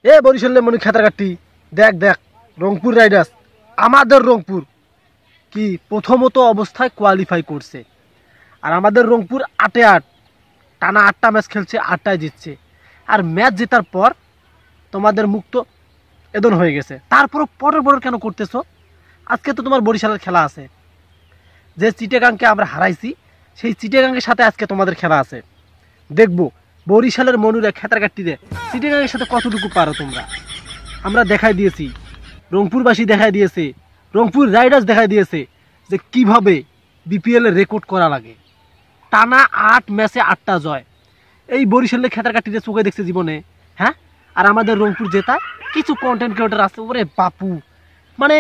এ বরিশালের মনি খেতার কাটটি, দেখ দেখ রংপুর রাইডার্স, আমাদের রংপুর কি প্রথমত অবস্থায় কোয়ালিফাই করছে। আর আমাদের রংপুর 8-8 টানা 8টা ম্যাচ খেলছে, 8টায় জিতছে। আর ম্যাচ জেতার পর তোমাদের মুক্ত এদন হয়ে গেছে, তারপরও পরের পরের কেন করতেছো? আজকে তো তোমার বরিশালের খেলা আছে, যে চিটাগাংকে আমরা হারাইছি সেই চিটাগাংয়ের সাথে আজকে তোমাদের খেলা আছে। দেখবো বরিশালের মনুরে খেতার কাটটিতে চিটাগাংয়ের সাথে কতটুকু পারো তোমরা। আমরা দেখাই দিয়েছি, রংপুরবাসী দেখাই দিয়েছে, রংপুর রাইডার্স দেখাই দিয়েছে যে কিভাবে বিপিএল এর রেকর্ড করা লাগে। টানা 8 ম্যাচে 8টা জয়, এই বরিশালের খেতার কাটটিতে চোখে দেখছে জীবনে? হ্যাঁ। আর আমাদের রংপুর জেতা কিছু কন্টেন্ট ক্রিয়েটর আছে, ওরে বাপু, মানে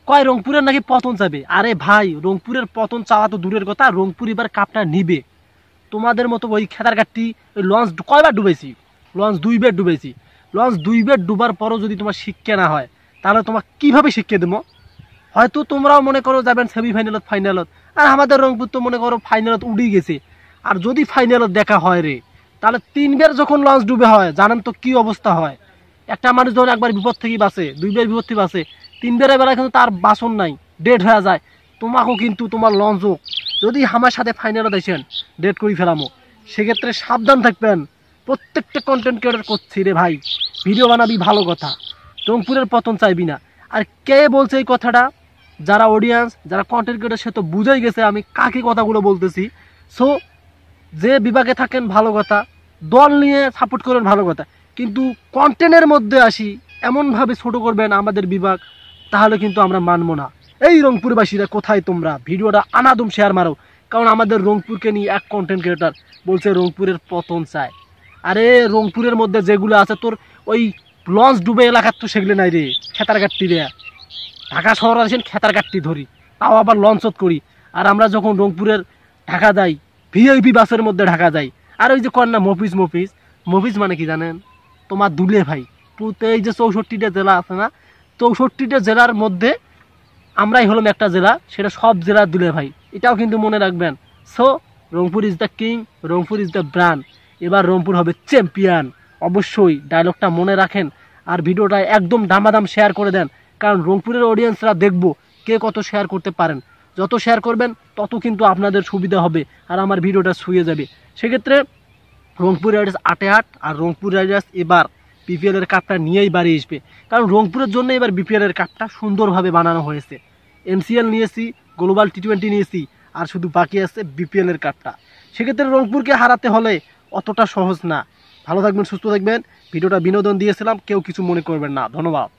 কয় রংপুরের নাকি পতন চাবে। আরে ভাই, রংপুরের পতন চাওয়া তো দূরের কথা, রংপুর এবার কাপটা নিবে। তোমাদের মতো ওই খেতার কাটটি ওই লঞ্চ কয়বার ডুবেছি? লঞ্চ 2 বার ডুবেছি। লঞ্চ 2 বার ডুবার পরও যদি তোমার শিক্ষা না হয়, তাহলে তোমার কিভাবে শিক্ষা দেবো? হয়তো তোমরাও মনে করো যাবেন সেমিফাইনালত, ফাইনালত, আর আমাদের রংপুর তো মনে করো ফাইনালত উঠেই গেছে। আর যদি ফাইনালত দেখা হয় রে, তাহলে 3বার যখন লঞ্চ ডুবে হয়, জানেন তো কি অবস্থা হয়। একটা মানুষ যখন একবার বিপদ থেকে বাঁচে, 2বার বিপদ থেকে বাঁচে, 3বারের বেলায় কিন্তু তার বাসন নাই, ডেড হয়ে যায়। তোমাকেও কিন্তু তোমার লঞ্চও যদি আমার সাথে ফাইনালত আসেন, ডেড করে ফেলামো। সেক্ষেত্রে সাবধান থাকবেন। প্রত্যেকটা কন্টেন্ট ক্রিয়েটর করছি রে ভাই, ভিডিও বানাবি ভালো কথা, রংপুরের পতন চাইবি না। আর কে বলছে এই কথাটা? যারা অডিয়েন্স, যারা কন্টেন্ট ক্রিয়েটর, সে তো বুঝেই গেছে আমি কাকে কথাগুলো বলতেছি। সো যে বিভাগে থাকেন ভালো কথা, দল নিয়ে সাপোর্ট করেন ভালো কথা, কিন্তু কন্টেন্টের মধ্যে আসি এমনভাবে ছোট করবেন আমাদের বিভাগ, তাহলে কিন্তু আমরা মানবো না। এই রংপুরবাসীরা কোথায় তোমরা? ভিডিওটা আনাদম শেয়ার মারো, কারণ আমাদের রংপুরকে নিয়ে এক কন্টেন্ট ক্রিয়েটর বলছে রংপুরের পতন চায়। আরে রংপুরের মধ্যে যেগুলো আছে তোর ওই লঞ্চ ডুবে এলাকার তো সেগুলো নাই রে, খেতার কাটতি রে। ঢাকা শহর আসেন খেতার কাটতি ধরি, তাও আবার লঞ্চত করি। আর আমরা যখন রংপুরের ঢাকা যাই, ভিআইপি বাসের মধ্যে ঢাকা যাই। আর ওই যে কন্যা মফিজ, মফিজ মফিজ মানে কি জানেন? তোমার দুলে ভাই। এই যে 64টা জেলা আছে না, 64টা জেলার মধ্যে আমরাই হলাম একটা জেলা, সেটা সব জেলার দুলে ভাই, এটাও কিন্তু মনে রাখবেন। So Rangpur is the king, Rangpur is the brand. এবার রংপুর হবে চ্যাম্পিয়ন, অবশ্যই ডায়লগটা মনে রাখেন। আর ভিডিওটা একদম দামাদাম শেয়ার করে দেন, কারণ রংপুরের অডিয়েন্সরা দেখবো কে কত শেয়ার করতে পারেন। যত শেয়ার করবেন তত কিন্তু আপনাদের সুবিধা হবে, আর আমার ভিডিওটা ছুঁয়ে যাবে। সেক্ষেত্রে রংপুর রাইডার্স 8-8, আর রংপুর রাইডার্স এবার বিপিএল এর কাপটা নিয়েই বাড়ি আসবে, কারণ রংপুরের জন্য এবার বিপিএল এর কাপটা সুন্দরভাবে বানানো হয়েছে। এমসিএল নিয়েছি, গ্লোবাল টি20 নিয়েছি, আর শুধু বাকি আছে বিপিএল এর কাপটা। সেক্ষেত্রে রংপুরকে হারাতে হলে অতটা সহজ না। ভালো থাকবেন, সুস্থ থাকবেন। ভিডিওটা বিনোদন দিয়েছিলাম, কেউ কিছু মনে করবেন না। ধন্যবাদ।